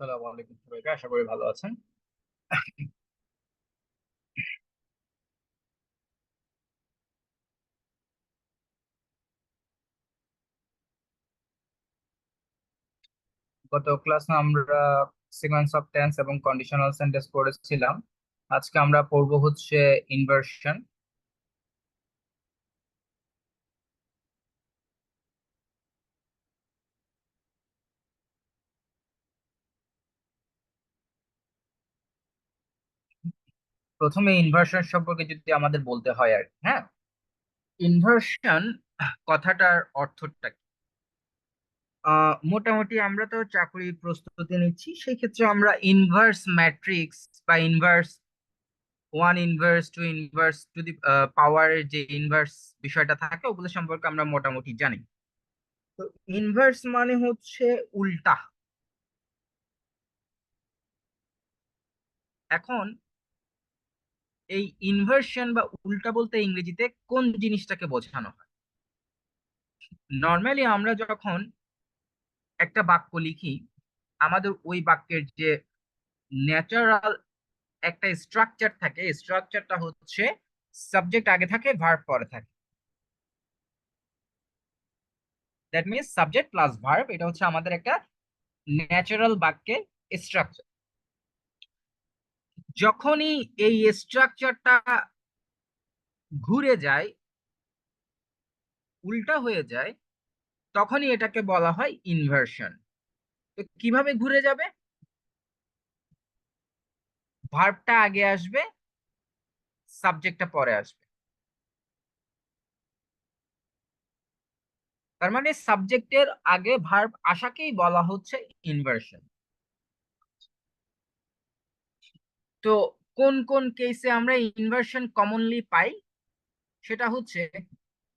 আসসালামু আলাইকুম সবাইকে, আশা করি ভালো আছেন। গত ক্লাসে আমরা সিকোয়েন্স অফ টেন্স এবং কন্ডিশনাল সেন্টেন্স পড়েছিলাম। আজকে আমরা পড়ব হচ্ছে ইনভার্সন। প্রথমে ইনভার্সন সম্পর্কে যদি আমাদের বলতে হয় আর কি, হ্যাঁ, ইনভার্সন কথাটার অর্থটা কি? মোটামুটি আমরা তো চাকরি প্রস্তুতি নিচ্ছি, সেই ক্ষেত্রে আমরা ইনভার্স ম্যাট্রিক্স বা inverse one inverse two inverse two the পাওয়ারের যে ইনভার্স বিষয়টা থাকে ওগুলো সম্পর্কে আমরা মোটামুটি জানি। তো ইনভার্স মানে হচ্ছে উল্টা। এখন এই ইনভার্সন বা উল্টা বলতে ইংরেজিতে কোন জিনিসটাকে বোঝানো হয়? নর্মালি আমরা যখন একটা বাক্য লিখি, আমাদের ওই বাক্যের যে ন্যাচারাল একটা স্ট্রাকচার থাকে, স্ট্রাকচারটা হচ্ছে সাবজেক্ট আগে থাকে, ভার্ব পরে থাকে। That means subject plus verb, এটা হচ্ছে আমাদের একটা ন্যাচারাল বাক্যের স্ট্রাকচার। যখনই এই স্ট্রাকচারটা ঘুরে যায়, উল্টা হয়ে যায়, তখনই এটাকে বলা হয় ইনভার্সন। তো কিভাবে ঘুরে যাবে? ভার্বটা আগে আসবে, সাবজেক্টটা পরে আসবে। তার মানে সাবজেক্টের আগে ভার্ব আসাকেই বলা হচ্ছে ইনভার্সন। তো কোন কোন কেসে আমরা ইনভার্সন কমনলি পাই? সেটা হচ্ছে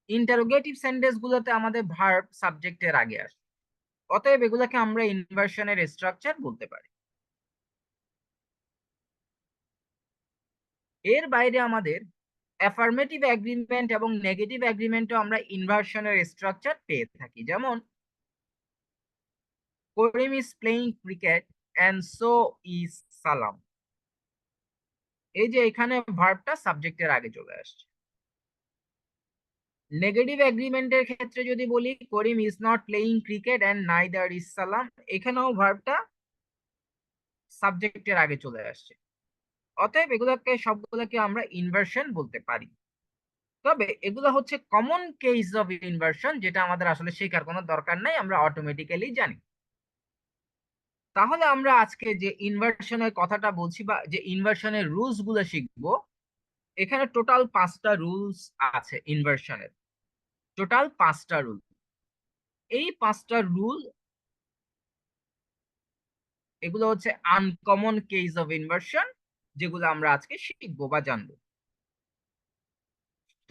ইন্টারোগেটিভ সেন্টেন্স গুলোতে আমাদের ভার্ব সাবজেক্টের আগে আসে, অতএব এগুলোকে আমরা ইনভার্সনের স্ট্রাকচার বলতে পারি। এর বাইরে আমাদের অ্যাফার্মেটিভ এগ্রিমেন্ট এবং নেগেটিভ এগ্রিমেন্টও আমরা ইনভার্সনের স্ট্রাকচার পেয়ে থাকি। যেমন Karim is playing cricket and so is Salam. এই যে এখানে ভার্বটা সাবজেক্টের আগে চলে আসছে। নেগেটিভ এগ্রিমেন্টের ক্ষেত্রে যদি বলি Karim is not playing cricket and neither is Salam, এখানেও ভার্বটা সাবজেক্টের আগে চলে আসছে। অতএব এগুলোকে সবগুলোকে আমরা ইনভার্সন বলতে পারি। তবে এগুলো হচ্ছে কমন কেস অফ ইনভার্সন, যেটা আমাদের আসলে শেখার কোনো দরকার নাই, আমরা অটোমেটিক্যালি জানি। তাহলে আমরা আজকে যে ইনভার্সনের কথাটা বলছি বা যে ইনভার্সনের রুলস গুলো শিখবো, এখানে টোটাল 5টা রুলস আছে ইনভার্সনের। টোটাল 5টা রুল। এই 5টা রুল, এগুলো হচ্ছে আনকমন কেস অফ ইনভার্সন, যেগুলো আমরা আজকে শিখবো বা জানবো।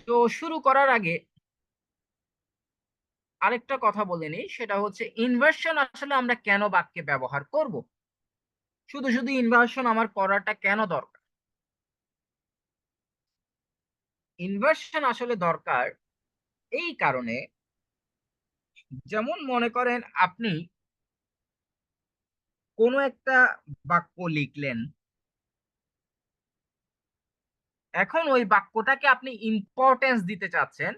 তো শুরু করার আগে আরেকটা কথা বলে নিই, সেটা হচ্ছে ইনভার্সন আসলে আমরা কেন বাক্যে ব্যবহার করব? শুধু শুধু ইনভার্সন আমার করাটা কেন দরকার? ইনভার্সন আসলে দরকার এই কারণে, যেমন মনে করেন আপনি কোনো একটা বাক্য লিখলেন, এখন ওই বাক্যটাকে আপনি ইম্পর্টেন্স দিতে চাচ্ছেন,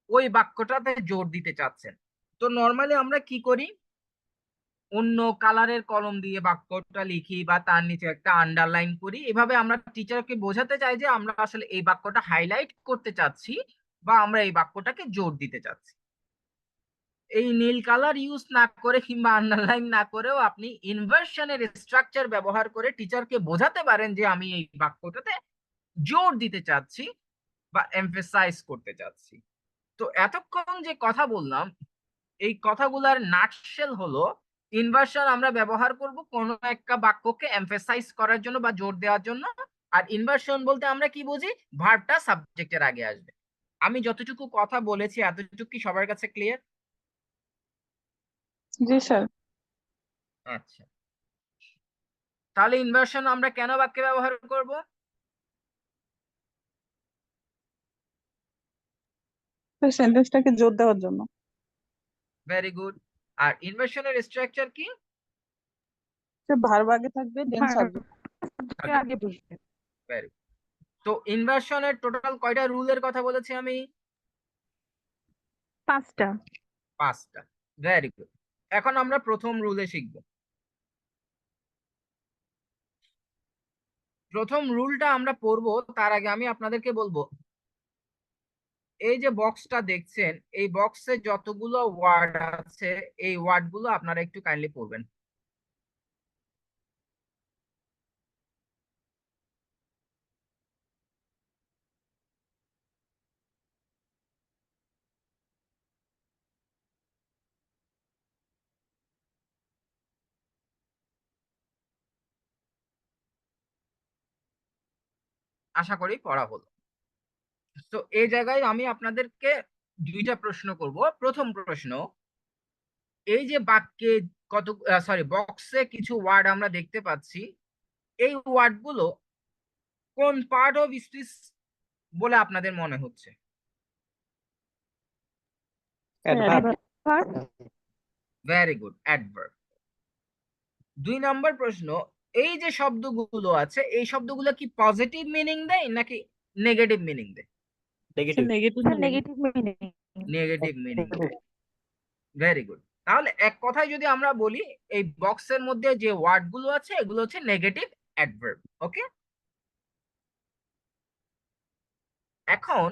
ওই বাক্যটাতে জোর দিতে চাচ্ছেন। তো নর্মালি আমরা কি করি? অন্য কালারের কলম দিয়ে বাক্যটা লিখি বা তার নিচে একটা আন্ডারলাইন করি। এভাবে আমরা টিচারকে বোঝাতে চাই যে আমরা আসলে এই বাক্যটা হাইলাইট করতে চাচ্ছি বা আমরা এই বাক্যটাকে জোর দিতে চাচ্ছি। এই নীল কালার ইউজ না করে কিংবা আন্ডারলাইন না করেও আপনি ইনভার্সনের স্ট্রাকচার ব্যবহার করে টিচারকে বোঝাতে পারেন যে আমি এই বাক্যটাতে জোর দিতে চাচ্ছি বা এমফেসাইজ করতে চাচ্ছি। তো এতক্ষণ যে কথা বললাম, এই কথাগুলার নাটশেল হলো ইনভার্সন আমরা ব্যবহার করব কোনো একটা বাক্যকে এমফেসাইজ করার জন্য বা জোর দেওয়ার জন্য। আর ইনভার্সন বলতে আমরা কি বুঝি? ভার্বটা সাবজেক্টের আগে আসবে। আমি যতটুকু কথা বলেছি এতটুকু কি সবার কাছে ক্লিয়ার? জি স্যার। আচ্ছা, তাহলে ইনভার্সন আমরা কেন বাক্যে ব্যবহার করব? সেন্টেন্সটাকে জোর দেওয়ার জন্য। Very good. আর ইনভার্সনের স্ট্রাকচার কি? সে ভার্ব আগে থাকবে দেন সাবজেক্ট। আগে বসবে। Very good. তো ইনভার্সনের টোটাল কয়টা রুলের কথা বলেছি আমি? 5টা। 5টা। Very good. এখন আমরা প্রথম রুলে শিখব। প্রথম রুলটা আমরা পড়বো তার আগে আমি আপনাদেরকে বলবো, এই যে বক্সটা দেখছেন, এই বক্সে যতগুলো ওয়ার্ড আছে এই ওয়ার্ডগুলো আপনারা একটু কাইন্ডলি পড়বেন। আশা করি পড়া হলো। তো এই জায়গায় আমি আপনাদেরকে 2টা প্রশ্ন করব। প্রথম প্রশ্ন, এই যে বাক্যে কত সরি বক্সে কিছু ওয়ার্ড আমরা দেখতে পাচ্ছি, এই ওয়ার্ডগুলো কোন পার্ট অফ স্পিচ বলে আপনাদের মনে হচ্ছে? Very good, adverb. 2 নম্বর প্রশ্ন, এই যে শব্দগুলো আছে এই শব্দগুলো কি পজিটিভ মিনিং দেয় নাকি নেগেটিভ মিনিং দেয়? Negative negative meaning. Negative meaning দেয়। Very good. তাহলে এক কথায় যদি আমরা বলি, এই বক্সের মধ্যে যে ওয়ার্ডগুলো আছে এগুলো হচ্ছে নেগেটিভ অ্যাডভার্ব। ওকে, এখন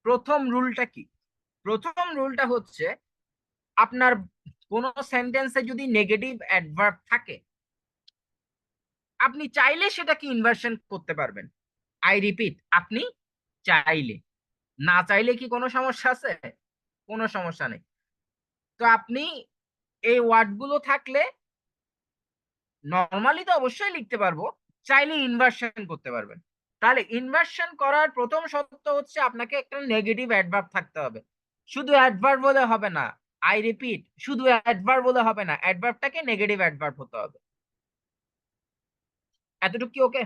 প্রথম রুলটা কি? প্রথম রুলটা হচ্ছে, আপনার কোন সেন্টেন্সে যদি নেগেটিভ অ্যাডভার্ব থাকে আপনি চাইলে সেটাকে ইনভার্সন করতে পারবেন। আই রিপিট, আপনি চাইলে। না চাইলে কি কোনো সমস্যা আছে? কোনো সমস্যা নেই। তো আপনি এই ওয়ার্ডগুলো থাকলে নরমালি তো অবশ্যই লিখতে পারবো, চাইলে ইনভার্সন করতে পারবেন। তাহলে ইনভার্সন করার প্রথম শর্ত হচ্ছে আপনাকে একটা নেগেটিভ অ্যাডভার্ব থাকতে হবে। শুধু অ্যাডভার্ব বলে হবে না, আই রিপিট, শুধু অ্যাডভার্ব বলে হবে না, অ্যাডভার্বটাকে নেগেটিভ অ্যাডভার্ব হতে হবে। এতটুকু কি ওকে?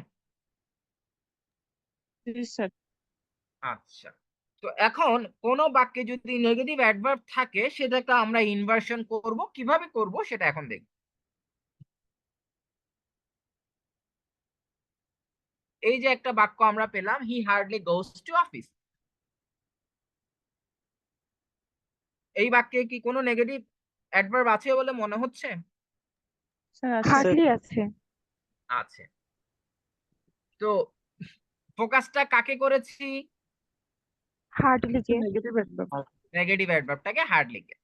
স্যার। আচ্ছা, তো এখন কোন বাক্যে যদি নেগেটিভ অ্যাডভার্ব থাকে সেটাকে আমরা ইনভার্সন করব। কিভাবে করব সেটা এখন দেখব। এই যে একটা বাক্য আমরা পেলাম, হি হার্ডলি গোস টু অফিস। এই বাক্যে কি কোনো নেগেটিভ অ্যাডভার্ব আছে বলে মনে হচ্ছে? স্যার আছে। হার্ডলি আছে। আছে। তো ফোকাসটা কাকে করেছি? হার্ডলি কে। Negative adverb. নেগেটিভ অ্যাডভার্বটাকে হার্ডলি কে।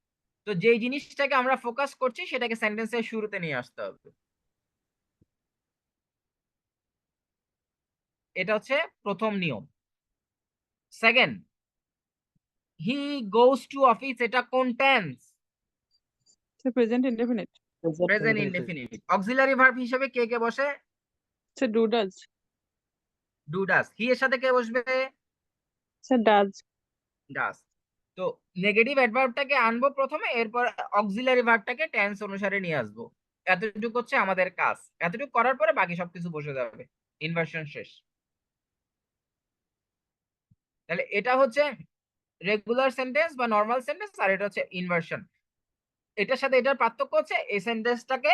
তো যেই জিনিসটাকে আমরা ফোকাস করছি সেটাকে সেন্টেন্সের শুরুতে নিয়ে আসতে হবে। এটা হচ্ছে প্রথম নিয়ম। Second, he goes to office, এটা কোন tense? Sir present indefinite. Present indefinite. Auxiliary verb হিসেবে কে কে বসে? Sir do does. Do does. He এর সাথে কে বসবে? Sir does. ডাজ। তো নেগেটিভ অ্যাডভার্বটাকে আনবো প্রথমে, এরপর অক্সিলারি ভার্বটাকে টেন্স অনুসারে নিয়ে আসবো। এতটুকু হচ্ছে আমাদের কাজ। এতটুকু করার পরে বাকি সবকিছু বসে যাবে, ইনভার্সন শেষ। তাহলে এটা হচ্ছে রেগুলার সেন্টেন্স বা নরমাল সেন্টেন্স, আর এটা হচ্ছে ইনভার্সন। এটার সাথে এটার পার্থক্য হচ্ছে এই সেন্টেন্সটাকে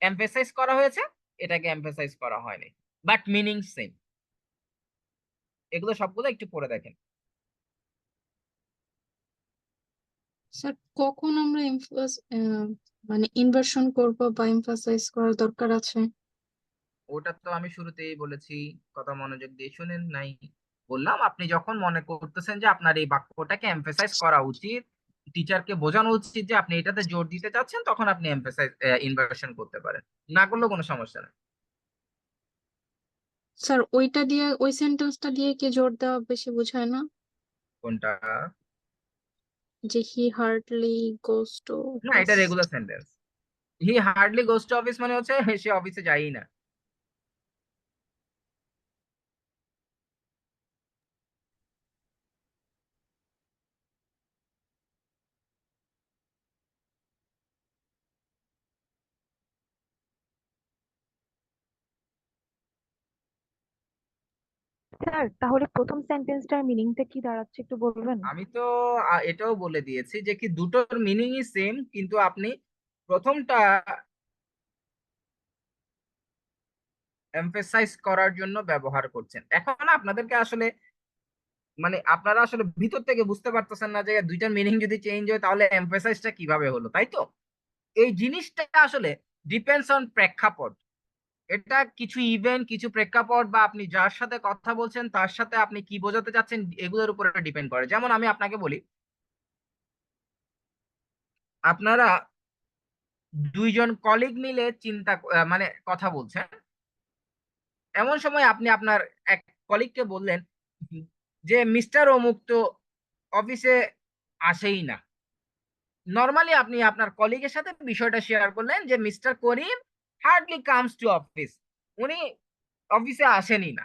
এমফেসাইজ করা হয়েছে, এটাকে এমফেসাইজ করা হয়নি, বাট মিনিং সেম। এগুলো সবগুলো একটু পড়ে দেখেন। স্যার কখন আমরা মানে ইনভার্সন করব বা এমফাসাইজ করার দরকার আছে? ওটা তো আমি শুরুতেই বলেছি, কথা মনোযোগ দিয়ে শুনেন নাই। বললাম আপনি যখন মনে করতেছেন যে আপনার এই বাক্যটাকে এমফেসাইজ করা উচিত, টিচারকে বোঝানো উচিত যে আপনি এটাতে জোর দিতে চাচ্ছেন, তখন আপনি এমফেসাইজ ইনভার্সন করতে পারেন, না করলেও কোনো সমস্যা নেই। স্যার ওইটা দিয়ে, ওই সেন্টেন্সটা দিয়ে কি জোর দেওয়া বেশি বোঝায় না? কোনটা? যে হি হার্ডলি গোস টু না, এটা regular sentence. He hardly goes to office মানে হচ্ছে সে অফিসে যায়ই না। স্যার তাহলে প্রথম সেন্টেন্সটার মিনিংটা কি দাঁড়াচ্ছে একটু বলবেন? আমি তো এটাও বলে দিয়েছি যে কি দুটোর মিনিংই সেম, কিন্তু আপনি প্রথমটা এমফেসাইজ করার জন্য ব্যবহার করছেন। এখন আপনাদেরকে আসলে মানে আপনারা আসলে ভিতর থেকে বুঝতে পারতেছেন না যে দুইটার মিনিং যদি চেঞ্জ হয় তাহলে এমফেসাইজটা কিভাবে হলো, তাই তো? এই জিনিসটা আসলে ডিপেন্ডস অন প্রেক্ষাপট। এটা কিছু ইভেন্ট, কিছু প্রেক্ষাপট বা আপনি যার সাথে কথা বলছেন তার সাথে আপনি কি বোঝাতে চাচ্ছেন এগুলোর উপরে ডিপেন্ড করে। যেমন আমি আপনাকে বলি, আপনারা দুইজন কলিগ মিলে মানে কথা বলছেন, এমন সময় আপনি আপনার এক কলিগকে বললেন যে মিস্টার অমুক তো অফিসে আসেই না। নর্মালি আপনি আপনার কলিগের সাথে বিষয়টা শেয়ার করলেন যে mister Karim hardly comes to office, উনি অফিসে আসেনই না।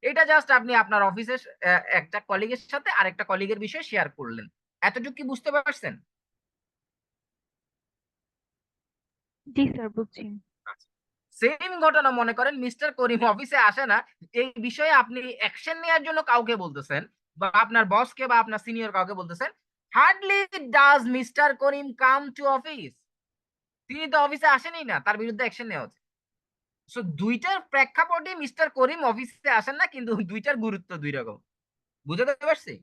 এটা জাস্ট আপনি আপনার অফিসের একটা কলিগের সাথে আরেকটা কলিগের বিষয়ে শেয়ার করলেন। এতটুকু কি বুঝতে পারছেন? জি স্যার, বুঝছি। সেম ঘটনা মনে করেন মিস্টার করিম অফিসে আসে না, এই বিষয়ে আপনি অ্যাকশন নেওয়ার জন্য কাউকে বলতেছেন বা আপনার বসকে বা আপনার সিনিয়র কাউকে বলতেছেন, hardly does mister Karim come to office, তিনি তো অফিসে আসেনই না, তার বিরুদ্ধে অ্যাকশন নেওয়া হচ্ছে। সো দুইটার প্রেক্ষাপটে মিস্টার করিম অফিসে আসেন না, কিন্তু দুইটার গুরুত্ব দুই রকম। বুঝতে পারছি?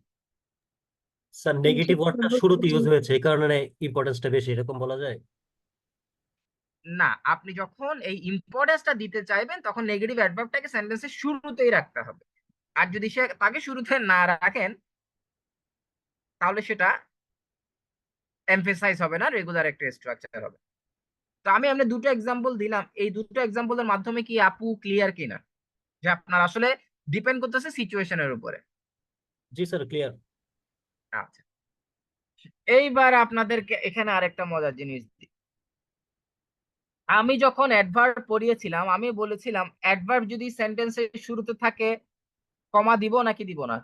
স্যার জি নেগেটিভ স্যার, ওয়ার্ডটা শুরুতে বুঝছি। ইউজ হয়েছে এই কারণে ইম্পর্টেন্সটা বেশি, এরকম বলা যায়? না, আপনি যখন এই ইম্পর্টেন্সটা দিতে চাইবেন তখন নেগেটিভ অ্যাডভার্বটাকে সেন্টেন্সের শুরুতেই রাখতে হবে। আর যদি সে তাকে শুরুতে না রাখেন তাহলে সেটা এমফেসাইজ হবে না, রেগুলার একটা স্ট্রাকচার হবে। তো আমি আপনাকে দুটো এক্সাম্পল দিলাম, এই দুটো এক্সাম্পলের মাধ্যমে কি আপু ক্লিয়ার কিনা যে আপনার আসলে ডিপেন্ড করতেছে সিচুয়েশনের উপরে? জি স্যার, ক্লিয়ার। আচ্ছা, এইবার আপনাদেরকে এখানে আরেকটা মজার জিনিস দিই। আমি যখন অ্যাডভার্ব পড়িয়েছিলাম আমি বলেছিলাম অ্যাডভার্ব যদি সেন্টেন্সের শুরুতে থাকে কমা দিব নাকি দিব না?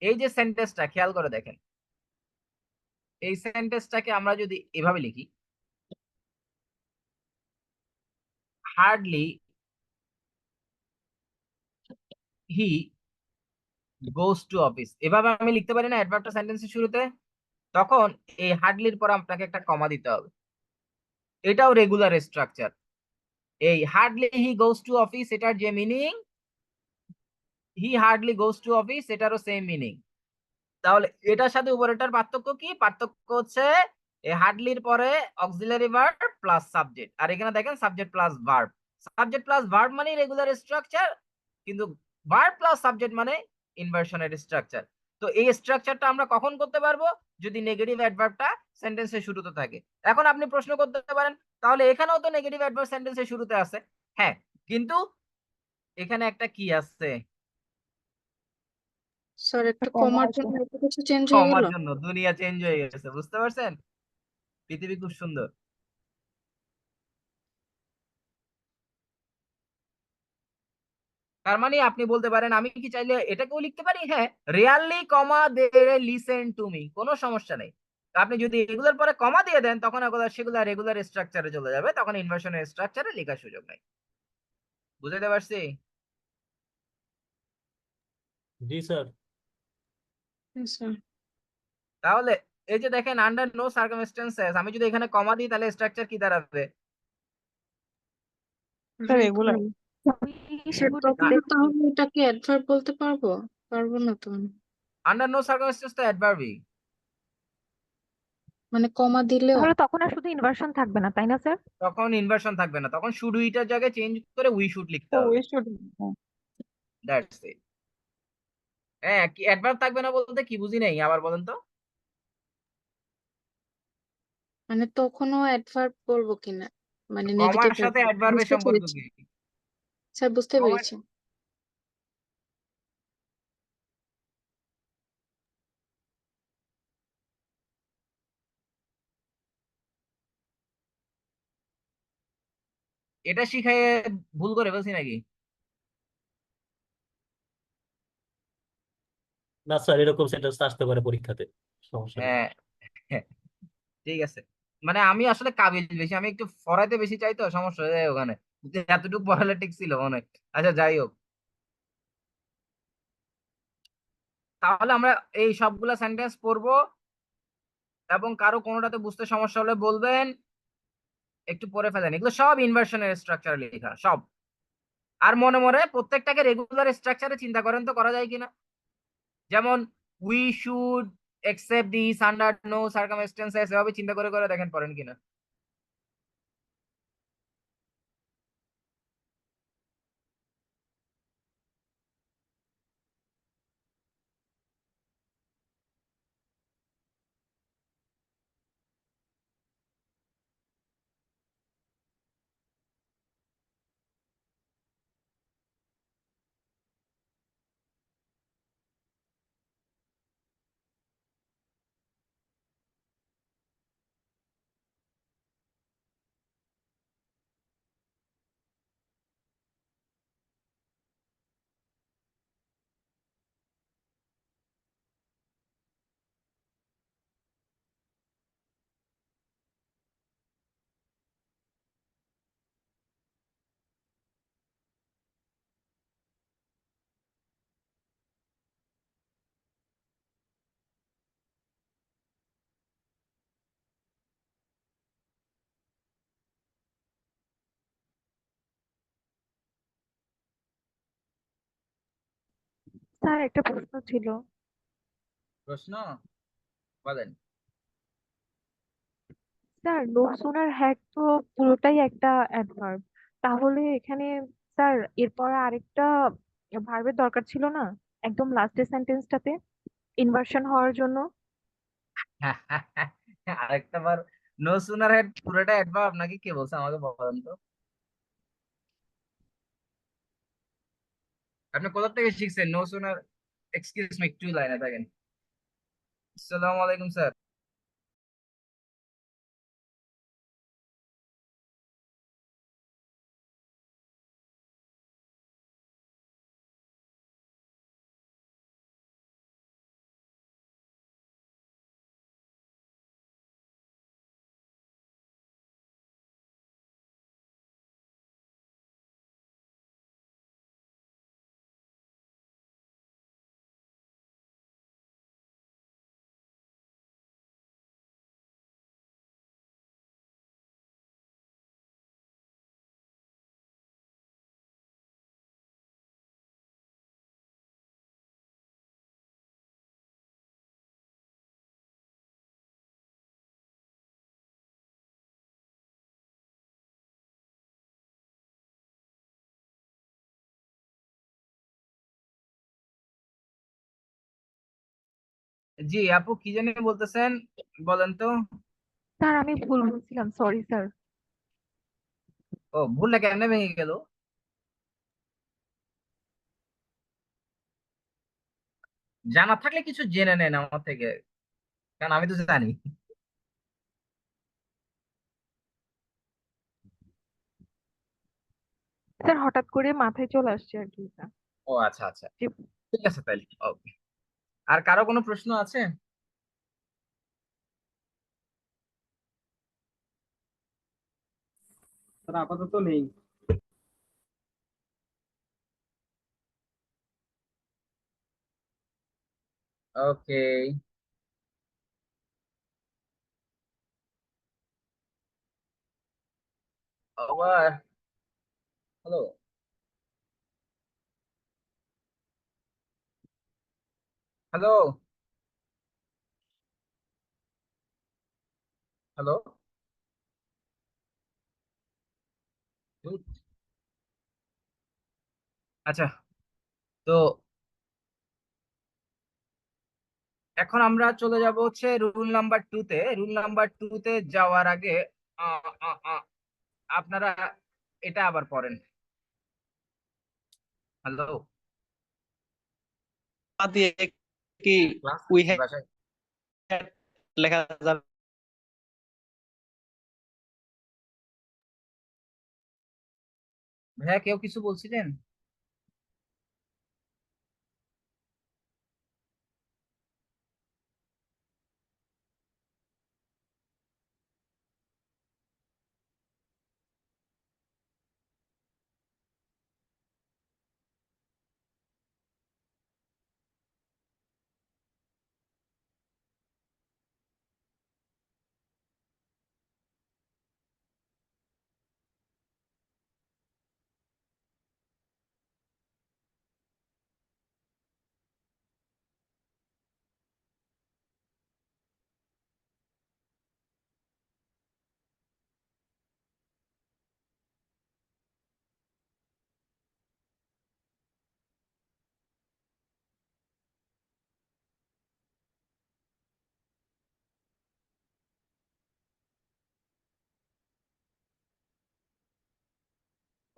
এই যে সেন্টেন্সটা খেয়াল করে দেখেন, এই সেন্টেন্সটাকে আমরা যদি এভাবে লিখি, hardly he goes to office, এভাবে আমি লিখতে পারি না অ্যাডভার্বটা সেন্টেন্সের শুরুতে? তখন এই হার্ডলির পর আপনাকে একটা কমা দিতে হবে। এটাও রেগুলার স্ট্রাকচার। এই hardly he goes to office এটার যে meaning, he hardly goes to office এটারও সেম মিনিং। তাহলে এটার সাথে উপরেটার পার্থক্য কি? পার্থক্য হচ্ছে এই হার্ডলির পরে অক্সিলারি ভার্ব প্লাস সাবজেক্ট, আর এখানে দেখেন subject plus verb. Subject plus verb মানে রেগুলার স্ট্রাকচার, কিন্তু ভার্ব প্লাস সাবজেক্ট মানে ইনভার্সনের স্ট্রাকচার। তো এই স্ট্রাকচারটা আমরা কখন করতে পারবো? যদি নেগেটিভ অ্যাডভার্বটা সেন্টেন্সের শুরুতে থাকে। এখন আপনি প্রশ্ন করতে পারেন তাহলে এখানেও তো নেগেটিভ অ্যাডভার্ব সেন্টেন্সের শুরুতে আছে। হ্যাঁ, কিন্তু এখানে একটা কি আছে? স্যার একটা কমা কমার আছে। জন্য এত কিছু চেঞ্জ হয়ে কমার গেল। জন্য দুনিয়া চেঞ্জ হয়ে গেছে, বুঝতে পারছেন? পৃথিবী খুব সুন্দর। তার মানে আপনি বলতে পারেন আমি কি চাইলে এটাকেও লিখতে পারি, হ্যাঁ, really comma they listen to me, কোনো সমস্যা নেই। আপনি যদি এগুলোর পরে কমা দিয়ে দেন তখন সেগুলো রেগুলার স্ট্রাকচারে চলে যাবে, তখন ইনভার্সনের স্ট্রাকচারে লেখার সুযোগ নাই। বুঝতে পারছি? জি স্যার। স্যার তাহলে এই যে দেখেন আন্ডার নো সার্কামস্টেন্সেস, আমি যদি এখানে কমা দিই তাহলে স্ট্রাকচার কি দাঁড়াবে? Sir regular. স্যার তখন তাহলে এটাকে অ্যাডভার্ব বলতে পারবো? পারবো না তো আমি। আন্ডার নো সার্কামস্টেন্স তো অ্যাডভার্বই। মানে কমা দিলেও তাহলে তখন আর শুধু ইনভার্সন থাকবে না, তাই না স্যার? তখন ইনভার্সন থাকবে না, তখন শুড উইটার জায়গায় চেঞ্জ করে উই শুড লিখতে তো হবে। We should. That's it. হ্যাঁ, কি অ্যাডভার্ব থাকবে না বলতে কি বুঝি নাই, আবার বলেন তো। মানে তখনও অ্যাডভার্ব বলবো কিনা, মানে কমার নেগেটিভ সাথে অ্যাডভার্বের বুঝতে সম্পর্ক পেরেছি। কি? স্যার বুঝতে কমার পেরেছি। এটা শিখায় ভুল করে ফেলছি নাকি? না স্যার, এরকম সেন্টেন্স আসতে পারে পরীক্ষাতে, সমস্যা নেই। হ্যাঁ, হ্যাঁ, ঠিক আছে। মানে আমি আসলে কাবিল বেশি, আমি একটু পড়াইতে বেশি চাই তো, সমস্যা হয়ে যায় ওখানে। এতটুকু পড়ালে ঠিক ছিল অনেক। আচ্ছা যাই হোক, তাহলে আমরা এই সবগুলা সেন্টেন্স পড়বো এবং কারো কোনোটাতে বুঝতে সমস্যা হলে বলবেন, একটু পড়ে ফেলেন। এগুলো সব ইনভার্সনের স্ট্রাকচার লেখা সব। আর মনে মনে প্রত্যেকটাকে রেগুলার স্ট্রাকচারে চিন্তা করেন তো করা যায় কিনা। যেমন we should accept this under no circumstances, এভাবে চিন্তা করে করে দেখেন পারেন কিনা। স্যার একটা প্রশ্ন ছিল। প্রশ্ন বলেন। স্যার নো সুনার হ্যাড তো পুরোটাই একটা অ্যাডভার্ব, তাহলে এখানে স্যার এরপর আরেকটা ভার্বের দরকার ছিল না একদম লাস্টের সেন্টেন্সটাতে ইনভার্সন হওয়ার জন্য? আরেকটা বার, নো সুনার হ্যাড পুরোটা অ্যাডভার্ব নাকি, কে বলছে আমাকে বলেন তো। আপনি কোথা থেকে শিখছেন নো সুনার? এক্সকিউজ মি, একটু লাইনে থাকেন। আসসালামু আলাইকুম স্যার। জি আপু, কি জানি বলতেছেন, বলেন তো। স্যার আমি ভুল বলছিলাম, সরি স্যার। ও, ভুলটা কেমনে ভেঙে গেল? জানা থাকলে কিছু জেনে নেন আমার থেকে, কারণ আমি তো জানি। স্যার হঠাৎ করে মাথায় চলে আসছে আর কি স্যার। ও আচ্ছা আচ্ছা, জি। ঠিক আছে তাহলে, ওকে। আর কারো কোনো প্রশ্ন আছে? স্যার আপাতত নেই। ওকে। আবার হ্যালো, হ্যালো, হ্যালো। আচ্ছা, তো এখন আমরা চলে যাব হচ্ছে রুল নাম্বার 2 তে। রুল নাম্বার 2 তে যাওয়ার আগে আ, আ, আ, আপনারা এটা আবার পড়েন। হ্যালো, দিয়ে কি ক্লাস উই বাসায়। হ্যাড লেখা যাবে? ভাইয়া কেউ কিছু বলছিলেন?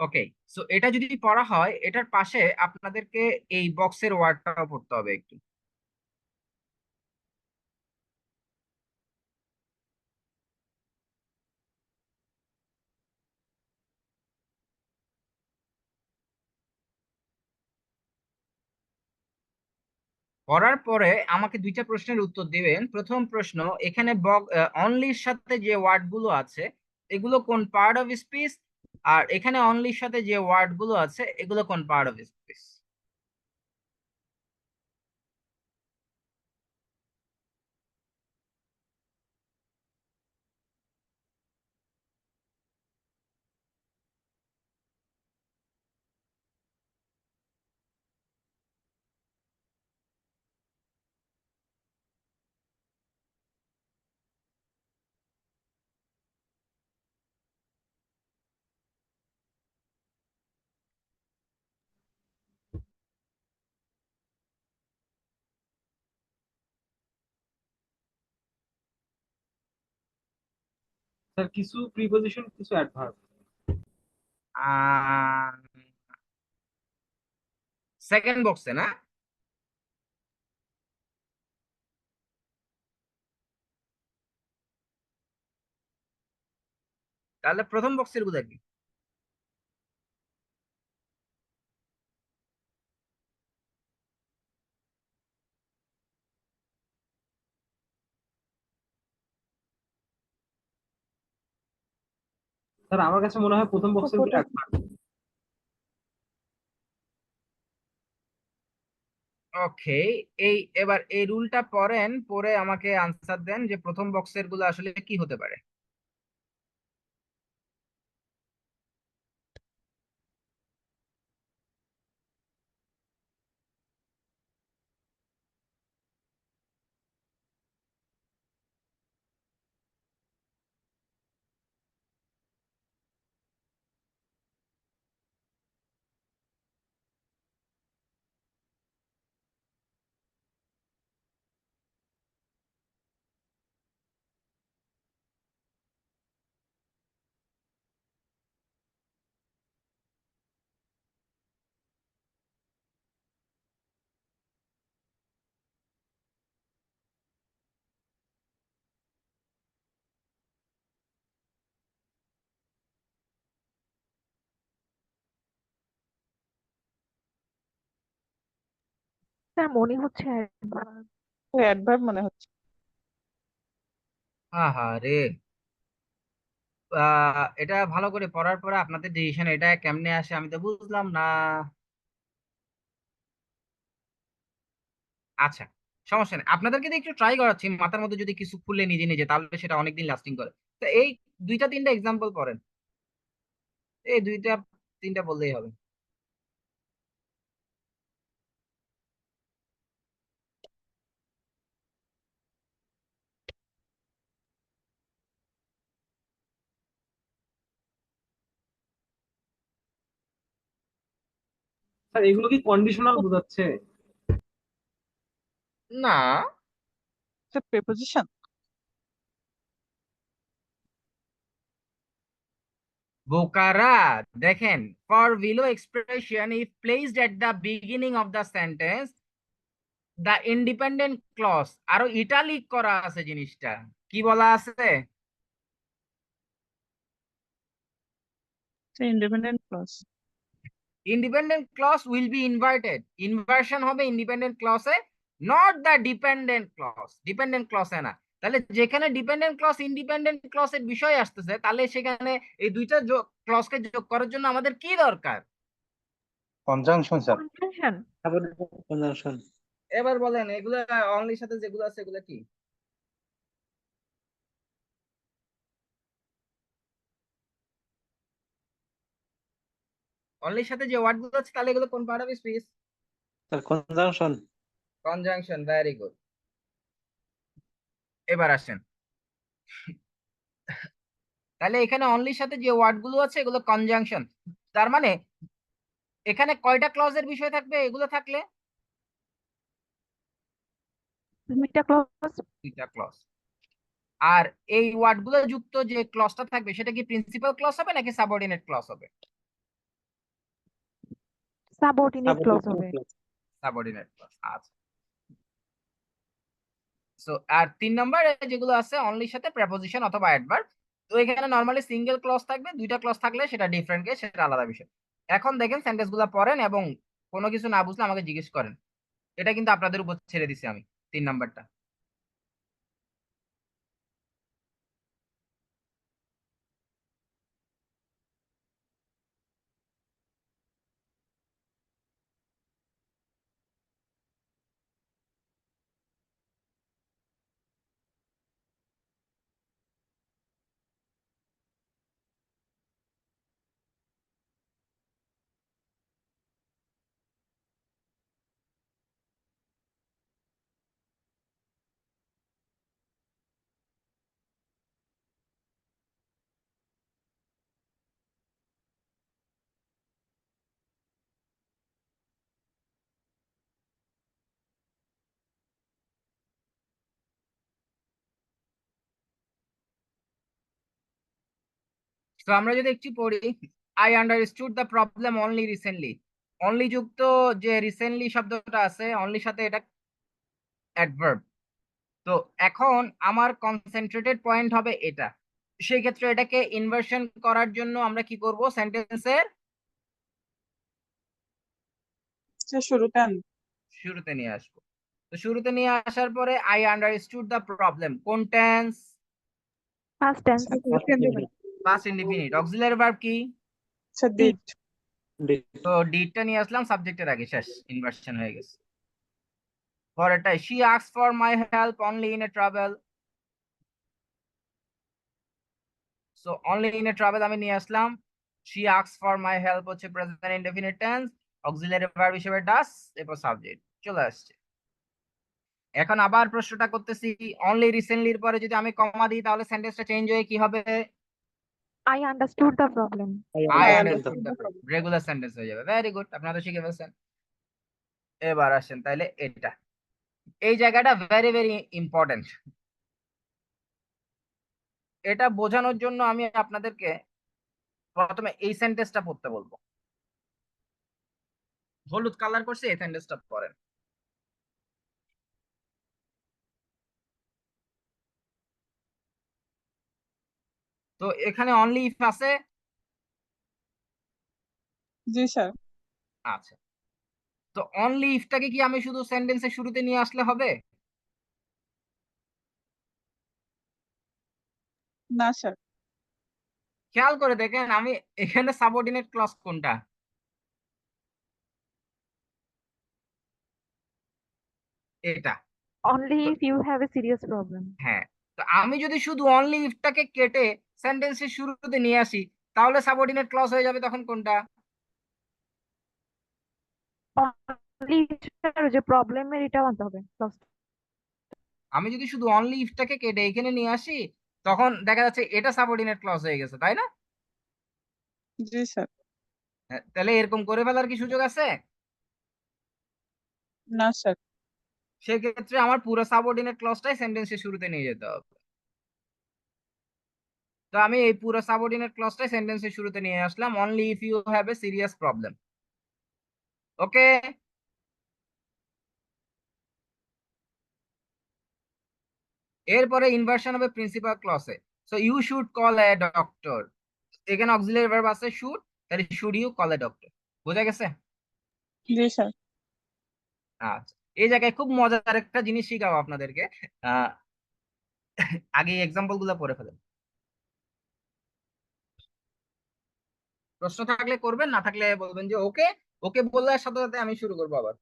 ওকে, সো এটা যদি পড়া হয় এটার পাশে আপনাদেরকে এই বক্সের ওয়ার্ডটাও পড়তে হবে একটু। পড়ার পরে আমাকে দুইটা প্রশ্নের উত্তর দিবেন। প্রথম প্রশ্ন, এখানে অনলির সাথে যে ওয়ার্ড গুলো আছে এগুলো কোন পার্ট অফ স্পিচ, আর এখানে অনলির সাথে যে ওয়ার্ড গুলো আছে এগুলো কোন পার্ট অফ স্পিচ। স্যার কিছু প্রিপজিশন কিছু অ্যাডভার্ব। সেকেন্ড বক্সে না? তাহলে প্রথম বক্সের গুলো কি? স্যার আমার কাছে মনে হয় প্রথম বক্সের গুলো অ্যাডভার্ব। ওকে, এবার এই রুলটা পড়েন, পরে আমাকে আনসার দেন যে প্রথম বক্সের গুলো আসলে কি হতে পারে। স্যার মনে হচ্ছে adverb। অ্যাডভার্ব মনে হচ্ছে। আহারে, এটা ভালো করে পড়ার পরে আপনাদের ডিসিশন এটা কেমনে আসে আমি তো বুঝলাম না। আচ্ছা, সমস্যা নেই, আপনাদেরকে দিয়ে একটু ট্রাই করাচ্ছি, মাথার মধ্যে যদি কিছু খুলে নিজে নিজে তাহলে সেটা অনেকদিন লাস্টিং করে। তো এই দুইটা তিনটা এক্সাম্পল পড়েন, এই দুইটা তিনটা বললেই হবে। স্যার এগুলো কি কন্ডিশনাল বোঝাচ্ছে? না, স্যার প্রিপোজিশন। বোকারা, দেখেন, for below expression if placed at the beginning of the sentence the independent clause, আরো ইটালিক করা আছে জিনিসটা, কি বলা আছে? Independent clause. Independent clause will be inverted, inversion হবে ইন্ডিপেন্ডেন্ট ক্লজে, not the dependent clause, dependent ক্লজে না। তাহলে যেখানে ডিপেন্ডেন্ট ক্লজ ইন্ডিপেন্ডেন্ট ক্লজের বিষয় আসতেছে তাহলে সেখানে এই দুইটা ক্লজকে যোগ করার জন্য আমাদের কি দরকার? Conjunction sir. কনজাংশন। কনজাংশন। এবার বলেন এগুলা অনলির সাথে যেগুলো আছে এগুলা কি? অনলির সাথে যে ওয়ার্ড গুলো আছে তাহলে এগুলো কোন part of speech? Sir conjunction. Conjunction, very good. এবার আসেন, তাহলে এখানে অনলির সাথে যে ওয়ার্ড গুলো আছে এগুলো কনজাংশন, তার মানে এখানে কয়টা ক্লজের বিষয় থাকবে এগুলো থাকলে? দুইটা ক্লজ। দুইটা ক্লজ। আর এই ওয়ার্ড গুলো যুক্ত যে ক্লজটা থাকবে সেটা কি প্রিন্সিপাল ক্লজ হবে নাকি সাবঅর্ডিনেট ক্লজ হবে? সাবঅর্ডিনেট ক্লজ হবে। Subordinate clause. আচ্ছা, সো আর 3 নাম্বার যেগুলো আছে অনলির সাথে প্রেপোজিশন অথবা অ্যাডভার্ব। তো এখানে নরমালি সিঙ্গেল ক্লজ থাকবে, দুইটা ক্লজ থাকলে সেটা ডিফারেন্ট কেস, সেটা আলাদা বিষয়। এখন দেখেন সেন্টেন্স গুলা পড়েন এবং কোনো কিছু না বুঝলে আমাকে জিজ্ঞেস করেন। এটা কিন্তু আপনাদের উপর ছেড়ে দিছি আমি 3 নাম্বারটা। তো আমরা যদি একটু পড়ি, I understood the problem only recently. Only যুক্ত যে রিসেন্টলি শব্দটা আছে, অনলির সাথে এটা অ্যাডভার্ব। তো এখন আমার কনসেন্ট্রেটেড পয়েন্ট হবে এটা। সেই ক্ষেত্রে এটাকে ইনভার্সন করার জন্য আমরা কি করব, সেন্টেন্সের শুরুতে শুরুতে নিয়ে আসবো। তো শুরুতে নিয়ে আসার পরে আই আন্ডারস্টুড দ্য প্রবলেম, কোন tense? First tense. Past indefinite. Auxiliary verb কি? ডিড। তো ডিডটা নিয়ে আসলাম সাবজেক্টের আগে, শেষ, ইনভার্সন হয়ে গেছে। পরেরটা, she asked for my help only in a travel. So only in a travel আমি নিয়ে আসলাম, she asked for my help হচ্ছে present indefinite tense, auxiliary verb হিসেবে ডাস, এরপর সাবজেক্ট চলে আসছে। এখন আবার প্রশ্নটা করতেছি, অনলি রিসেন্টলির পরে যদি আমি কমা দিই তাহলে সেন্টেন্সটা চেঞ্জ হয়ে কি হবে? I understood the problem. I understood the problem, regular sentence হয়ে যাবে। ভেরি গুড, আপনারা তো শিখে ফেলছেন। এবার আসেন তাহলে এটা, এই জায়গাটা ভেরি ভেরি ইম্পর্টেন্ট। এটা বোঝানোর জন্য আমি আপনাদেরকে প্রথমে এই সেন্টেন্সটা পড়তে বলবো। হলুদ কালার করছে, এই সেন্টেন্সটা পড়েন। তো এখানে অনলি ইফ আছে। জি স্যার। আচ্ছা, তো অনলি ইফটাকে কি আমি শুধু সেন্টেন্সের শুরুতে নিয়ে আসলে হবে? না স্যার। খেয়াল করে দেখেন, আমি এখানে সাবঅর্ডিনেট ক্লজ কোনটা? এটা। অনলি তো if you have a serious problem. হ্যাঁ, তো আমি যদি শুধু অনলি ইফটাকে কেটে সেন্টেন্সের শুরুতে নিয়ে আসি তাহলে সাবঅর্ডিনেট ক্লজ হয়ে যাবে, তখন কোনটা? অনলি যে প্রবলেমের এটাও আনতে হবে clause। আমি যদি শুধু অনলি ইফটাকে কেটে এখানে নিয়ে আসি তখন দেখা যাচ্ছে এটা সাবঅর্ডিনেট ক্লজ হয়ে গেছে, তাই না? জি স্যার। হ্যাঁ, তাহলে এরকম করে ফেলার কি সুযোগ আছে? না স্যার। সেক্ষেত্রে আমার পুরো সাবঅর্ডিনেট ক্লজটাই সেন্টেন্সের শুরুতে নিয়ে যেতে হবে। তো আমি এই পুরো সাবঅর্ডিনেট ক্লজটাই সেন্টেন্সের শুরুতে নিয়ে আসলাম, only if you have a serious problem. Okay, এরপরে ইনভার্সন হবে প্রিন্সিপাল ক্লজে। So you should call a doctor, এখানে অক্সিলারি ভার্ব আছে শুড, তাহলে should you call a doctor. বোঝা গেছে? জি স্যার। আচ্ছা, এই জায়গায় খুব মজার একটা জিনিস শিখাবো আপনাদেরকে। আহ আগে এক্সাম্পল গুলো পড়ে ফেলেন, প্রশ্ন থাকলে করবেন, না থাকলে বলবেন যে ওকে। ওকে বললে সাথে সাথে আমি শুরু করবো আবার।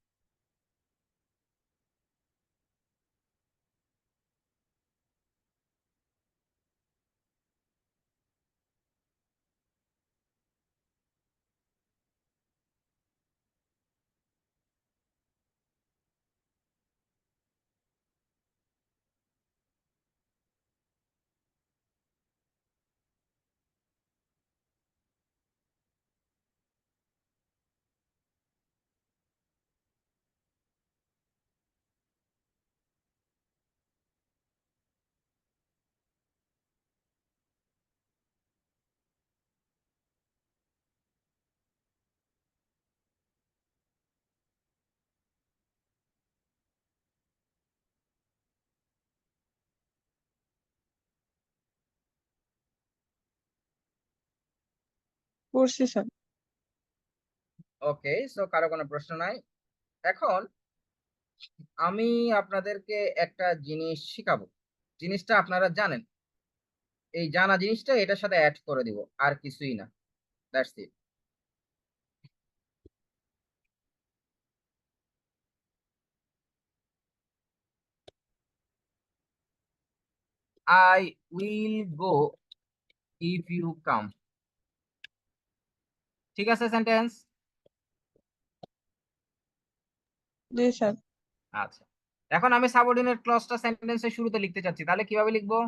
করছি স্যার। ওকে, সো কারো কোনো প্রশ্ন নাই। এখন আমি আপনাদেরকে একটা জিনিস শিখাবো, জিনিসটা আপনারা জানেন, এই জানা জিনিসটা এটার সাথে অ্যাড করে দিব, আর কিছুই না। That's it. I will go if you come. ঠিক আছে সেন্টেন্স? জি স্যার। আচ্ছা, এখন আমি সাবঅর্ডিনেট ক্লজটা সেন্টেন্সের শুরুতে লিখতে চাচ্ছি, তাহলে কিভাবে লিখবো?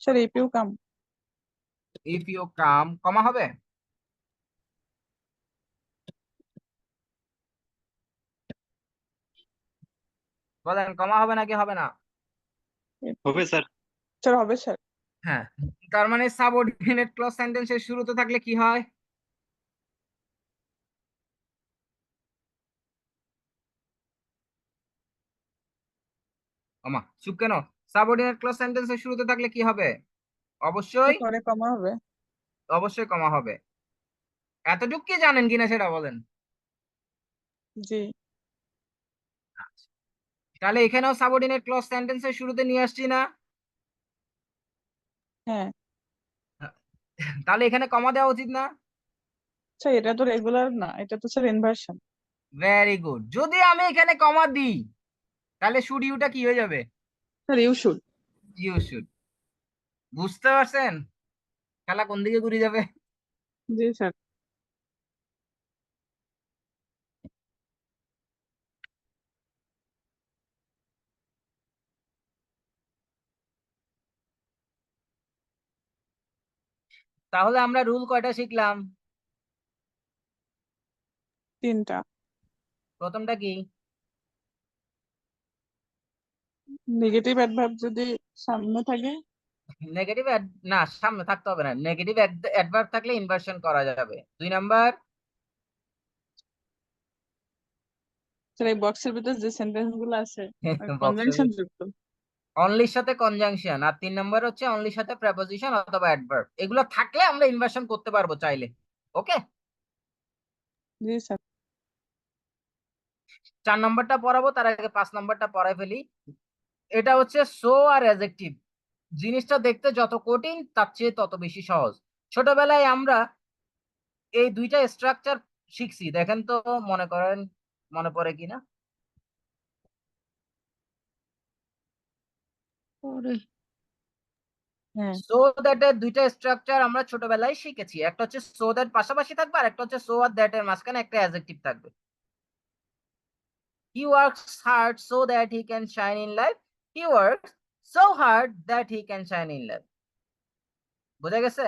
Sir if you come. If you come, comma হবে? বলেন, কমা হবে নাকি হবে না? হবে স্যার। স্যার হবে স্যার। হ্যাঁ, তার মানে সাবঅর্ডিনেট ক্লজ সেন্টেন্সের শুরুতে থাকলে কি হয়? কমা, চুপ কেন? সাবঅর্ডিনেট ক্লজ সেন্টেন্সের শুরুতে থাকলে কি হবে? অবশ্যই পরে কমা হবে। অবশ্যই কমা হবে। এতটুকু কি জানেন কিনা সেটা বলেন। জি। তাহলে এখানেও সাবঅর্ডিনেট ক্লজ সেন্টেন্সের শুরুতে নিয়ে আসছি না? হ্যাঁ তাহলে এখানে কমা দেওয়া উচিত না? স্যার, এটা তো রেগুলার না, এটা তো স্যার ইনভার্সন। Very good. যদি আমি এখানে কমা দিই তাহলে শুড ইউটা কি হয়ে যাবে? Sir you should. You should. বুঝতে পারছেন খেলা কোন দিকে ঘুরে যাবে? জি স্যার। তাহলে আমরা রুল কয়টা শিখলাম? 3টা। প্রথমটা কি? নেগেটিভ অ্যাডভার্ব যদি সামনে থাকে। নেগেটিভ, না সামনে থাকতে হবে না, নেগেটিভ অ্যাডভার্ব থাকলে ইনভার্সন করা যাবে। 2 নাম্বার, স্যার এই বক্সের ভিতরে যে সেন্টেন্স গুলো আছে বক্সের কনজাংশন যুক্ত। অনলির সাথে কনজাংশন, আর 3 নাম্বার হচ্ছে অনলির সাথে প্রেপোজিশন অথবা অ্যাডভার্ব। এগুলো থাকলে আমরা ইনভার্সন করতে পারবো চাইলে। ওকে, জি স্যার। 4 নাম্বারটা পড়াবো, তার আগে 5 নাম্বারটা পড়াই ফেলি। এটা হচ্ছে সো আর অ্যাডজেক্টিভ। জিনিসটা দেখতে যত কঠিন তার চেয়ে তত বেশি সহজ। ছোটবেলায় আমরা এই দুইটা স্ট্রাকচার শিখছি, দেখেন তো মনে করেন মনে পড়ে কিনা। পরে হ্যাঁ সো দ্যাট এর দুইটা স্ট্রাকচার আমরা ছোটবেলায় শিখেছি। একটা হচ্ছে সো দ্যাট পাশাপাশি থাকবে, আর একটা হচ্ছে সো আর দ্যাট এর মাঝখানে একটা অ্যাডজেক্টিভ থাকবে। He works hard so that he can shine in life. He works so hard that he can shine in life. বোঝা গেছে?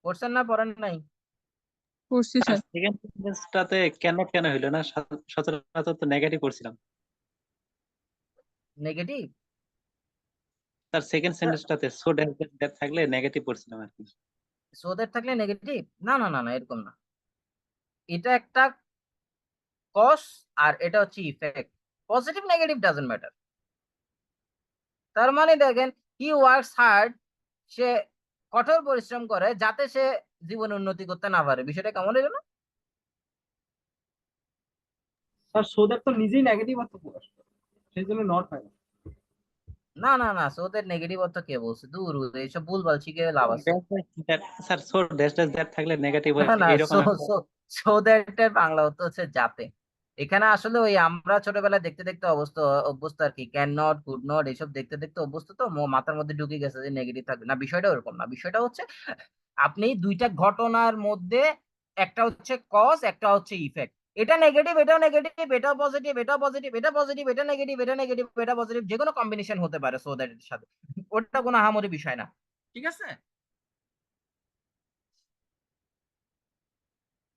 পড়ছেন না পড়েন নাই? করছি স্যার। সেকেন্ড সেন্টেন্সটাতে কেন হইলো না? সচরাচর তো নেগেটিভ করছিলাম নেগেটিভ? তার সেকেন্ড সেন্টেন্সটাতে সো দ্যাট থাকলে নেগেটিভ করছিলাম আর কি। সো দ্যাট থাকলে নেগেটিভ? না না না না, এরকম না। এটা একটা কজ আর এটা হচ্ছে effect. Positive negative doesn't matter. তার মানে দেখেন, হি ওয়ার্কস হার্ড, সে কঠোর পরিশ্রম করে যাতে সে জীবনে উন্নতি করতে না পারে। বিষয়টা কেমন হলো না? স্যার সো দ্যাট তো নিজেই নেগেটিভ অর্থ প্রকাশ করে, সেই জন্য নট হয় না। না না না, সো দ্যাট নেগেটিভ অর্থ কে বলছে? দূর, এইসব ভুলভাল শিখে লাভ আছে? স্যার সো দ্যাট থাকলে নেগেটিভ হয় না না, এরকম সো একটা। সো সো দ্যাট এর বাংলা অর্থ হচ্ছে যাতে। এখানে আসলে ওই আমরা ছোটবেলায় দেখতে দেখতে অভ্যস্ত আর কি, ক্যান নট, কুড নট এসব দেখতে দেখতে অভ্যস্ত, তো মাথার মধ্যে ঢুকে গেছে যে নেগেটিভ থাকবে না। বিষয়টা ওরকম না। বিষয়টা হচ্ছে আপনি দুইটা ঘটনার মধ্যে একটা হচ্ছে কজ, একটা হচ্ছে ইফেক্ট। এটা নেগেটিভ, এটাও নেগেটিভ, এটাও পজিটিভ, এটাও পজিটিভ, এটা পজিটিভ, এটা নেগেটিভ, এটা নেগেটিভ, এটা পজিটিভ, যে কোনো কম্বিনেশন হতে পারে সো দ্যাট এর সাথে। ওটা কোনো আহামরি বিষয় না। ঠিক আছে?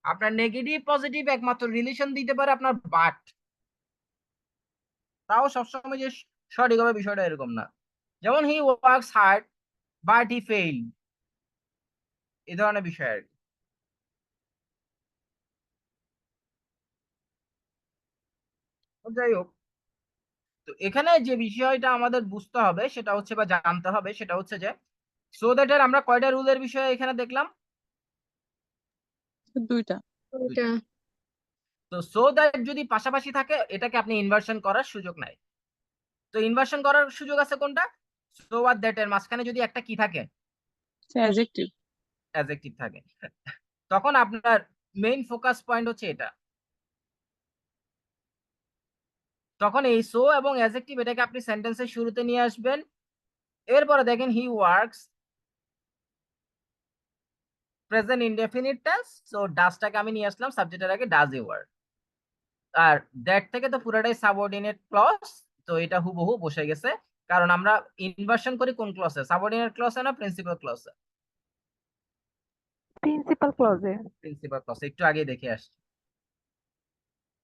আপনার নেগেটিভ পজিটিভ একমাত্র রিলেশন দিতে পারে আপনার বাট, তাও সবসময় যে সঠিকভাবে বিষয়টা এরকম না। যেমন he works hard but he fail, এই ধরনের বিষয় আর কি। যাই হোক, তো এখানে যে বিষয়টা আমাদের বুঝতে হবে সেটা হচ্ছে বা জানতে হবে সেটা হচ্ছে যে সো দ্যাট এর আমরা কয়টা রুলের বিষয়ে এখানে দেখলাম? দুইটা। ওইটা তো সো দ্যাট যদি পাশাপাশি থাকে এটাকে আপনি ইনভার্সন করার সুযোগ নাই। তো ইনভার্সন করার সুযোগ আছে কোনটা? সো আর দ্যাট এর মাঝখানে যদি একটা কি থাকে, অ্যাডজেক্টিভ। অ্যাডজেক্টিভ থাকে, তখন আপনার মেইন ফোকাস পয়েন্ট হচ্ছে এটা। তখন এই সো এবং অ্যাডজেক্টিভ এটাকে আপনি সেন্টেন্সের শুরুতে নিয়ে আসবেন। এরপরে দেখেন he works, present indefinite tense, so ডাজটাকে আমি নিয়ে আসলাম সাবজেক্টের আগে, ডাজ ই ওয়ার্ক। আর দ্যাট থেকে তো পুরোটাই সাবঅর্ডিনেট ক্লজ, তো এটা হুবহু বসে গেছে। কারণ আমরা ইনভার্সন করি কোন ক্লজে? সাবঅর্ডিনেট ক্লজে না প্রিন্সিপাল ক্লজে? প্রিন্সিপাল ক্লজে। প্রিন্সিপাল ক্লজ, একটু আগে দেখে আসছি।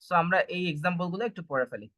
সো আমরা এই এক্সাম্পল গুলো একটু পড়ে ফেলি।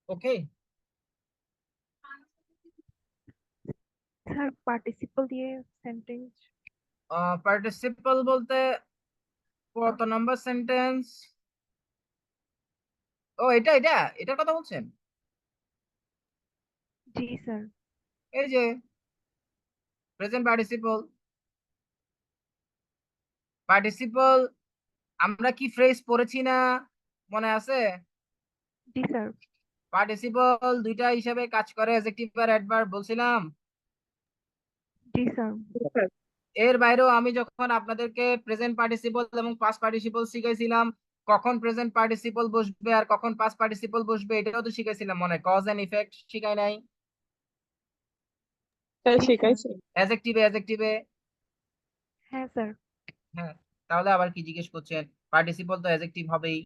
ওকে, স্যার পার্টিসিপল দিয়ে সেন্টেন্স। পার্টিসিপল বলতে কত নাম্বার সেন্টেন্স? ও এটা এটা এটার কথা বলছেন? জি স্যার। এই যে প্রেজেন্ট পার্টিসিপল। পার্টিসিপল আমরা কি ফ্রেজ পড়েছি না, মনে আছে? জি স্যার। পার্টিসিপল দুইটা হিসাবে কাজ করে, অ্যাডজেক্টিভ আর অ্যাডভার্ব বলছিলাম। জি স্যার। এর বাইরেও আমি যখন আপনাদেরকে প্রেজেন্ট পার্টিসিপল এবং পাস্ট পার্টিসিপল শিখাইছিলাম, কখন প্রেজেন্ট পার্টিসিপল বসবে আর কখন পাস্ট পার্টিসিপল বসবে এটাও তো শিখাইছিলাম, মনে কজ এন্ড ইফেক্ট শিখাই নাই? তাই জি স্যার। শিখাইছে। অ্যাডজেক্টিভে অ্যাডজেক্টিভে। হ্যাঁ স্যার। হ্যাঁ, তাহলে আবার কি জিজ্ঞেস করছেন? পার্টিসিপল তো অ্যাডজেক্টিভ হবেই।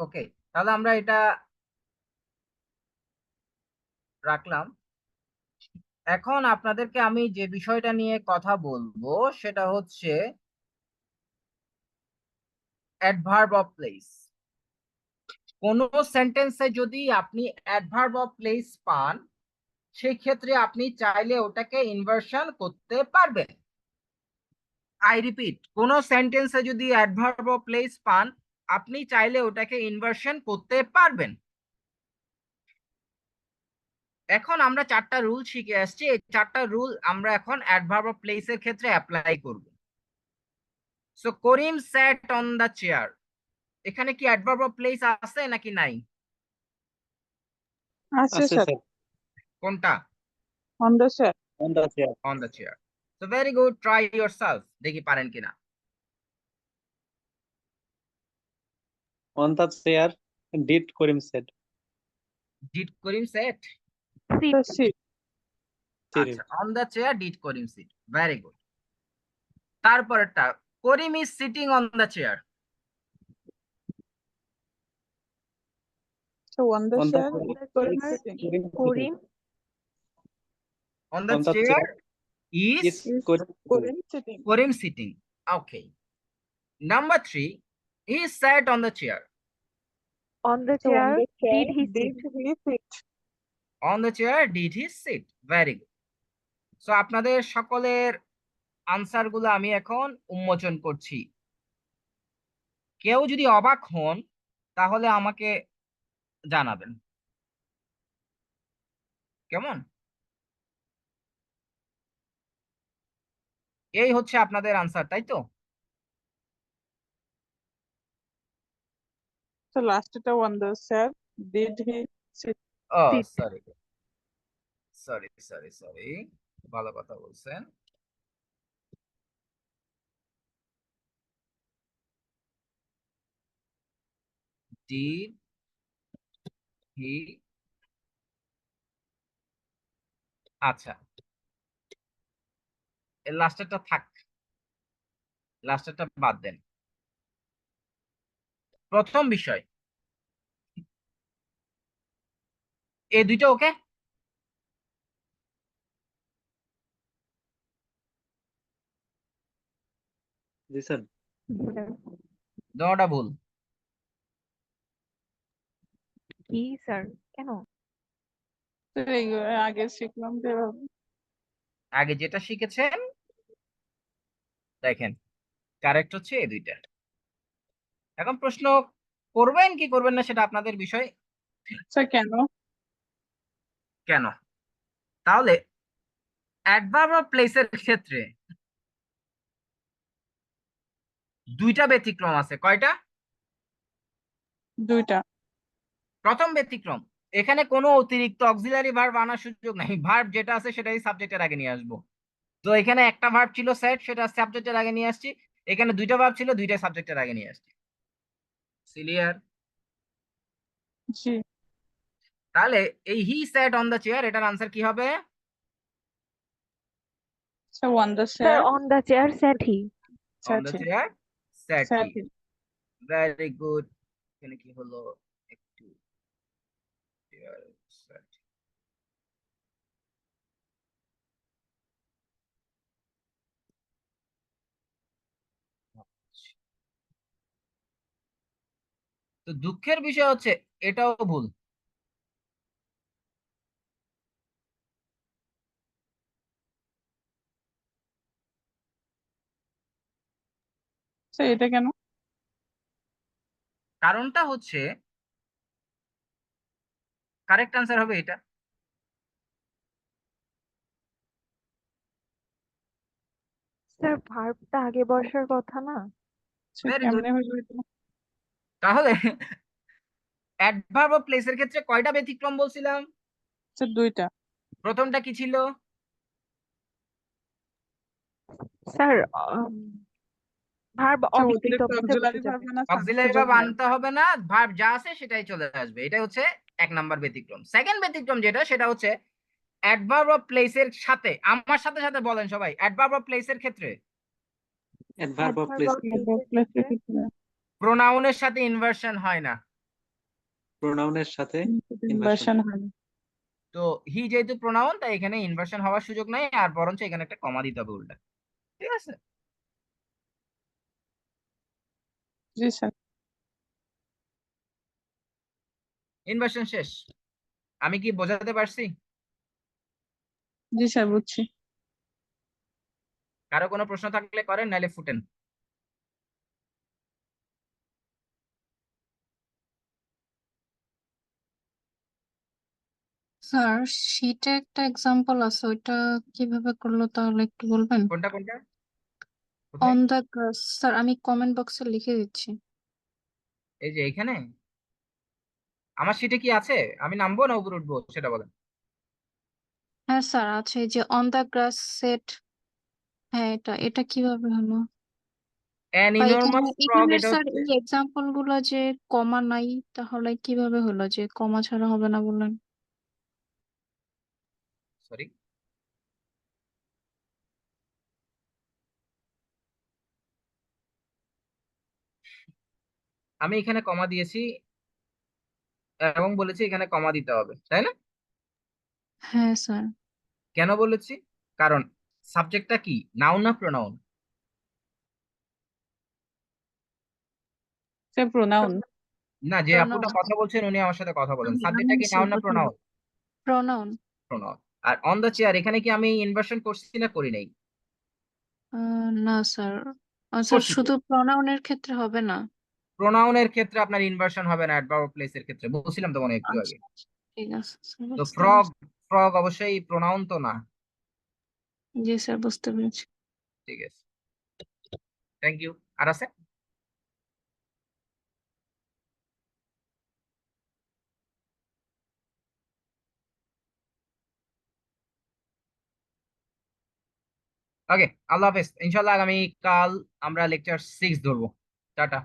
ওকে, তাহলে আমরা এটা রাখলাম। এখন আপনাদেরকে আমি যে বিষয়টা নিয়ে কথা বলবো সেটা হচ্ছে অ্যাডভার্ব অফ প্লেস। কোন সেন্টেন্সে যদি আপনি অ্যাডভার্ব অফ প্লেস পান, সেই ক্ষেত্রে আপনি চাইলে ওটাকে ইনভার্সন করতে পারবেন। আই রিপিট, কোন সেন্টেন্সে যদি অ্যাডভার্ব অফ প্লেস পান, আপনি চাইলে ওটাকে ইনভার্সন করতে পারবেন। এখন আমরা 4টা রুল শিখে আসছি, এই 4টা রুল আমরা এখন অ্যাডভার্ব অফ প্লেসের ক্ষেত্রে অ্যাপ্লাই করব। So Karim sat on the chair, এখানে কি অ্যাডভার্ব অফ প্লেস আছে নাকি নাই? আছে আছে স্যার, স্যার, কোনটা? On the sir. On the chair. On the chair. So very good, try yourself, দেখি পারেন কিনা। On the chair, did Karim said. Did Karim set? Sit. Sit. আচ্ছা, on the chair did Karim sit, very good. তারপরেরটা, Karim is sitting on the chair. So on the On the chair, chair, is Karim chair sitting? Karim Karim on the On the chair chair is is Karim sitting. Karim sitting. Karim sitting. Okay, number 3, he sat on the chair. On the So on chair the chair, did he did sit. he sit? On the chair did he sit, very good. So আপনাদের সকলের answer গুলো আমি এখন উন্মোচন করছি। কেউ যদি অবাক হন তাহলে আমাকে জানাবেন, কেমন? এই হচ্ছে আপনাদের আনসার, তাই তো? So last এটা on the chair, did he sit? ও Sit. Sorry sorry sorry sorry, ভালো কথা বলছেন। Did he, আচ্ছা এর লাস্টেরটা থাক, লাস্টেরটা বাদ দেন। প্রথম বিষয়, এই দুইটা ওকে? জি স্যার। দুটোটা ভুল। কি স্যার, কেন? So এই আগে শিখলাম যে এভাবে। আগে যেটা শিখেছেন দেখেন, কারেক্ট হচ্ছে এই দুইটা। এখন প্রশ্ন করবেন কি করবেন না সেটা আপনাদের বিষয়। স্যার কেন? কেন? তাহলে অ্যাডভার্ব অফ প্লেসের ক্ষেত্রে দুইটা ব্যতিক্রম আছে। কয়টা? দুইটা। প্রথম ব্যতিক্রম, এখানে কোনো অতিরিক্ত অক্সিলারি ভার্ব আনার সুযোগ নাই, ভার্ব যেটা আছে সেটাই সাবজেক্টের আগে নিয়ে আসবো। তো এখানে একটা ভার্ব ছিল সেট, সেটা সাবজেক্টের আগে নিয়ে আসছি। এখানে দুইটা ভার্ব ছিল, দুইটা সাবজেক্টের আগে নিয়ে আসছি। ক্লিয়ার? জি। তাহলে এই he sat on the chair, এটার আনসার কি হবে? So on the sir chair, on the chair sat he. On the chair sat sat he, he. Very good. এখানে কি হলো একটু chair sat. তো দুঃখের বিষয় হচ্ছে এটাও ভুল। So এটা কেন? কারণটা হচ্ছে, কারেক্ট আনসার হবে এটা। স্যার ভার্বটা আগে বসার কথা না? So very good. কেমনে হইলো এটা? তাহলে অ্যাডভার্ব অফ প্লেসের ক্ষেত্রে কয়টা ব্যতিক্রম বলছিলাম? So দুইটা। প্রথমটা কি ছিল? স্যার ভার্ব So অবিকৃত অতিরিক্ত অবস্থায় auxiliary বসে যাবে। verb আনার অক্সিলারি সুযোগ ভার্ব নাই। আনতে হবে না, ভার্ব যা আছে সেটাই চলে আসবে। এটা হচ্ছে এক নাম্বার ব্যতিক্রম। সেকেন্ড ব্যতিক্রম যেটা, সেটা হচ্ছে অ্যাডভার্ব অফ প্লেসের সাথে, আমার সাথে সাথে বলেন সবাই, অ্যাডভার্ব অফ প্লেসের ক্ষেত্রে adverb of Adverb place. of place Adverb এর place এর ক্ষেত্রে ক্ষেত্রে। প্রোনাউনের সাথে ইনভার্সন হয় না। প্রোনাউনের সাথে ইনভার্সন ইনভার্সন হয়। তো হি যেহেতু প্রোনাউন তাই এখানে ইনভার্সন হওয়ার সুযোগ নাই, আর বরঞ্চ এখানে একটা কমা দিতে হবে উল্টা। ঠিক আছে? জি স্যার। ইনভার্সন শেষ। আমি কি বোঝাতে পারছি? জি স্যার, বুঝছি। কারো কোনো প্রশ্ন থাকলে করেন, নাহলে ফুটেন। স্যার শীটে একটা এক্সাম্পল আছে, ওইটা কিভাবে করলো তাহলে একটু বলবেন? কোনটা কোনটা কোথায়? On the grass. স্যার আমি কমেন্ট বক্সে লিখে দিচ্ছি। এই যে এখানে আমার সিটে কি আছে? আমি নামবো না উপরে উঠবো সেটা বলেন। হ্যাঁ স্যার আছে, এই যে অন দ্য গ্রাস সেট। হ্যাঁ, এটা কিভাবে হলো? অ্যান বা এখানে ইনর্মাস ফ্রগ, এখানে এটা স্যার হচ্ছে এই এক্সাম্পল গুলো যে কমা নাই, তাহলে কিভাবে হলো যে কমা ছাড়া হবে না বললেন? সরি, আমি এখানে কমা দিয়েছি এবং বলেছি এখানে কমা দিতে হবে, তাই না? হ্যাঁ স্যার। কেন বলেছি? কারণ সাবজেক্টটা কি, নাউন না প্রোনাউন? Sir pronoun. না, যে আপুটা প্রোনাউন। কথা বলছেন উনি আমার সাথে কথা বলেন। আমি সাবজেক্টটা কি স্যার নাউন না বুঝলাম। প্রোনাউন? প্রোনাউন। প্রোনাউন। আর অন দ্য চেয়ার এখানে কি আমি ইনভার্সন করছি না করি নাই? না স্যার। স্যার করছি তো। শুধু প্রোনাউনের ক্ষেত্রে হবে না? প্রোনাউনের ক্ষেত্রে আপনার ইনভার্সন হবে না, অ্যাডভার্ব প্লেসের ক্ষেত্রে বলছিলাম তো মনে হয় একটু আগে। আচ্ছা আচ্ছা, ঠিক আছে স্যার, তো বুঝতে ফ্রগ, পেরেছি। ফ্রগ অবশ্যই প্রোনাউন তো না। জি স্যার, বুঝতে পেরেছি। ঠিক আছে, থ্যাংক ইউ। আর আছে? ওকে, আল্লাহ হাফেজ। ইনশাল্লাহ আগামী কাল আমরা লেকচার 6 ধরবো। টাটা।